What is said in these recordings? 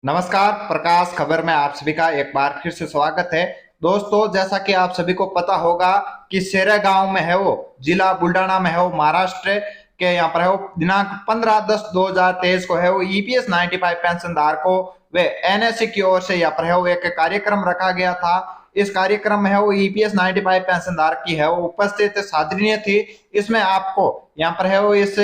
नमस्कार, प्रकाश खबर में आप सभी का एक बार फिर से स्वागत है। दोस्तों, जैसा कि आप सभी को पता होगा कि सेरेगांव में है वो जिला बुल्डाना में है वो महाराष्ट्र के यहाँ पर है वो दिनांक 15/10/2023 को है वो ईपीएस 95 पेंशन धारकों व एनएससी की ओर से यहाँ पर है वो एक कार्यक्रम रखा गया था। इस कार्यक्रम में है वो ईपीएस 95 पेंशन धारक की है वो उपस्थित साधनीय थी। इसमें आपको यहाँ पर है वो इस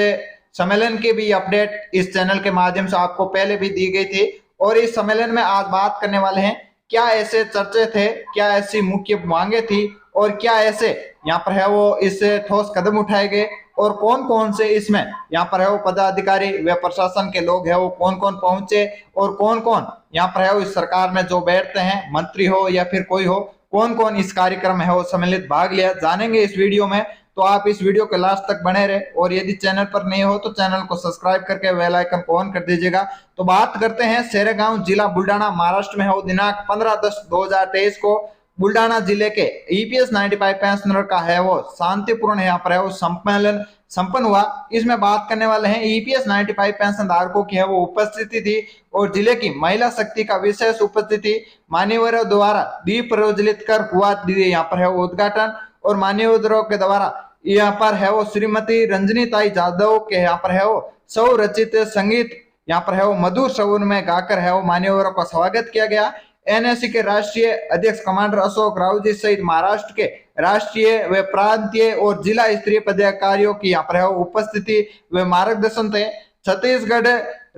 सम्मेलन की भी अपडेट इस चैनल के माध्यम से आपको पहले भी दी गई थी और इस सम्मेलन में आज बात करने वाले हैं क्या ऐसे चर्चे थे, क्या ऐसी मुख्य मांगे थी और क्या ऐसे यहाँ पर है वो इससे ठोस कदम उठाए गए और कौन कौन से इसमें यहाँ पर है वो पदाधिकारी व प्रशासन के लोग है वो कौन कौन पहुंचे और कौन कौन यहाँ पर है वो इस सरकार में जो बैठते हैं, मंत्री हो या फिर कोई हो, कौन कौन इस कार्यक्रम में है वो सम्मिलित भाग लिया, जानेंगे इस वीडियो में। तो आप इस वीडियो के लास्ट तक बने रहे और यदि चैनल पर नहीं हो तो चैनल को सब्सक्राइब करके बेल आइकन को ऑन कर दीजिएगा। तो बात करते हैं सेरेगांव जिला बुल्डाना महाराष्ट्र में है वो दिनांक 15/10/2023 को बुल्डाना जिले के ईपीएस 95 पेंशनर का है वो शांतिपूर्ण यहाँ पर है वो सम्मेलन संपन्न हुआ। इसमें बात करने वाले हैं ईपीएस 95 पेंशन धारकों की है वो उपस्थिति थी और जिले की महिला शक्ति का विशेष उपस्थिति मान्यवरों द्वारा दीप प्रज्वलित कर हुआ यहाँ पर है वो उद्घाटन और मान्यवरों के द्वारा यहाँ पर है वो श्रीमती रंजनी ताई जादव के यहाँ पर है वो सौ रचित संगीत यहाँ पर है वो मधुर स्वर में गाकर है वो मान्यवरों का स्वागत किया गया। एनएससी के राष्ट्रीय अध्यक्ष कमांडर अशोक राव जी सहित महाराष्ट्र के राष्ट्रीय व प्रांतीय और जिला स्तरीय पदाधिकारियों की यहाँ पर है वो उपस्थिति व मार्गदर्शन थे। छत्तीसगढ़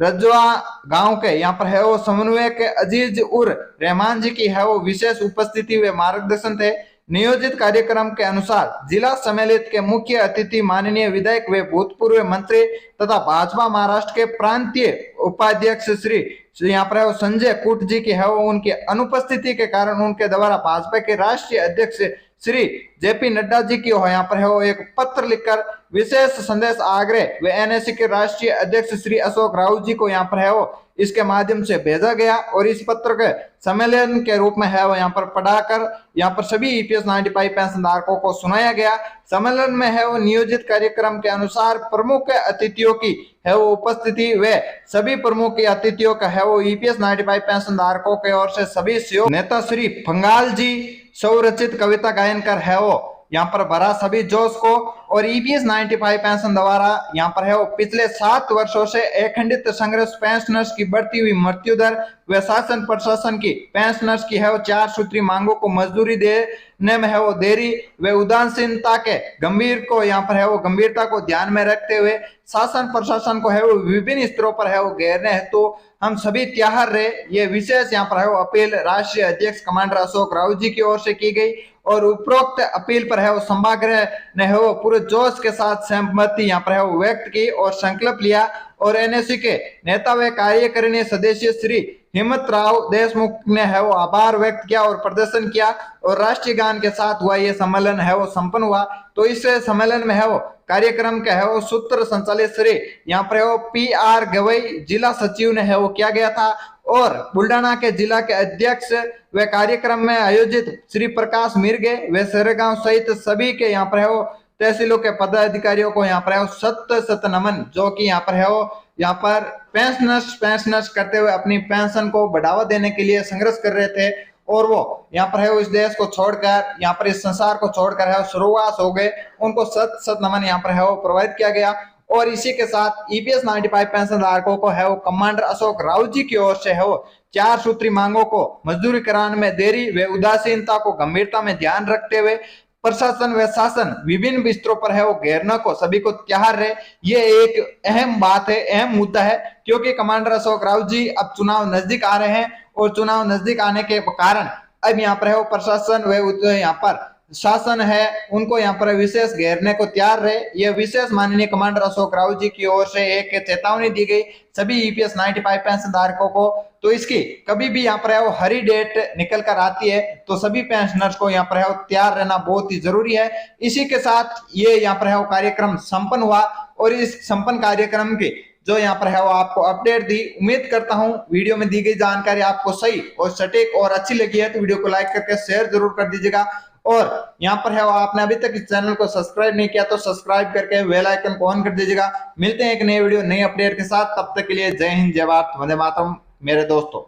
रजवा गांव के यहाँ पर है वो समन्वयक अजीज उर रहमान जी की है वो विशेष उपस्थिति व मार्गदर्शन थे। नियोजित कार्यक्रम के अनुसार जिला सम्मेलित के मुख्य अतिथि माननीय विधायक व भूतपूर्व मंत्री तथा भाजपा महाराष्ट्र के प्रांतीय उपाध्यक्ष श्री यहाँ पर है वो संजय कुट जी की है वो उनकी अनुपस्थिति के कारण उनके द्वारा भाजपा के राष्ट्रीय अध्यक्ष श्री जेपी नड्डा जी की यहाँ पर है वो एक पत्र लिखकर विशेष संदेश आग्रह व एनएससी के राष्ट्रीय अध्यक्ष श्री अशोक राव जी को यहाँ पर है वो इसके माध्यम से भेजा गया और इस पत्र के सम्मेलन के रूप में है वो यहाँ पर पढ़ाकर यहाँ पर सभी ईपीएस 95 पेंशन धारकों को सुनाया गया। सम्मेलन में है वो नियोजित कार्यक्रम के अनुसार प्रमुख अतिथियों की है वो उपस्थिति व सभी प्रमुख अतिथियों का है वो ईपीएस 95 पेंशन धारकों की ओर से सभी सहयोग नेता श्री फंगाल जी स्वरचित कविता गायन कर है वो यहाँ पर भरा सभी जोश को और ईपीएस 95 पेंशन द्वारा यहाँ पर है वो पिछले 7 वर्षों से अखंडित संघर्ष पेंशनर्स की बढ़ती हुई मृत्यु दर व शासन प्रशासन की पेंशनर्स की है वो 4 सूत्री मांगों को मजदूरी देने में है वो देरी व उदासीनता के गंभीरता को ध्यान में रखते हुए शासन प्रशासन को है वो विभिन्न स्तरों पर है वो घेरने हेतु हम सभी तैयार रहे। ये विशेष यहाँ पर है वो अपील राष्ट्रीय अध्यक्ष कमांडर अशोक राव जी की ओर से की गई और उपरोक्त अपील पर है वो सभागृह ने है वो पूरे जोश के साथ सहमति यहाँ पर है वो व्यक्त की और संकल्प लिया और एनएससी के नेता व कार्यकारिणी सदस्य श्री हिम्मत राव देशमुख ने है वो आभार व्यक्त किया और प्रदर्शन किया और राष्ट्रीय गान के साथ हुआ ये सम्मेलन है वो संपन्न हुआ। तो इस सम्मेलन में है वो कार्यक्रम के है वो सूत्र संचालित श्री यहाँ पर है वो PR गवई जिला सचिव ने है वो किया गया था और बुल्डाना के जिला के अध्यक्ष व कार्यक्रम में आयोजित श्री प्रकाश मिर्गे व सेरेगांव सहित सभी के यहाँ पर है वो तहसीलों के पदाधिकारियों को यहाँ पर है वो सत नमन, जो कि यहाँ पर है वो यहाँ पर पेंशनर्स करते हुए अपनी पेंशन को बढ़ावा देने के लिए संघर्ष कर रहे थे और वो यहाँ पर है वो इस देश को छोड़कर यहाँ पर इस संसार को छोड़कर है वो शुरुआत हो गए, उनको सत नमन यहाँ पर है वो प्रोवाइड किया गया। और इसी के साथ ईपीएस 95 पेंशन धारकों को है वो कमांडर अशोक राव जी की ओर से है वो 4 सूत्री मांगों को मजदूरी कराने में देरी व उदासीनता को गंभीरता में ध्यान रखते हुए प्रशासन व शासन विभिन्न स्तरों पर है वो घेरने को सभी को तैयार रहे। ये एक अहम बात है, अहम मुद्दा है, क्योंकि कमांडर अशोक राव जी अब चुनाव नजदीक आ रहे हैं और चुनाव नजदीक आने के कारण अब यहाँ पर है वो प्रशासन व यहाँ पर शासन है उनको यहाँ पर विशेष घेरने को तैयार रहे। यह विशेष माननीय कमांडर अशोक राव जी की ओर से एक चेतावनी दी गई सभी ईपीएस 95 पेंशन धारकों को। तो इसकी कभी भी यहाँ पर है वो हरी डेट निकल कर आती है तो सभी पेंशनर्स को यहाँ पर है वो तैयार रहना बहुत ही जरूरी है। इसी के साथ ये यहाँ पर है वो कार्यक्रम संपन्न हुआ और इस संपन्न कार्यक्रम की जो यहाँ पर है वो आपको अपडेट दी। उम्मीद करता हूँ वीडियो में दी गई जानकारी आपको सही और सटीक और अच्छी लगी है तो वीडियो को लाइक करके शेयर जरूर कर दीजिएगा और यहाँ पर है वो आपने अभी तक इस चैनल को सब्सक्राइब नहीं किया तो सब्सक्राइब करके बेल आइकन को ऑन कर दीजिएगा। मिलते हैं एक नए वीडियो नए अपडेट के साथ, तब तक के लिए जय हिंद, जय भारत, वंदे मातरम मेरे दोस्तों।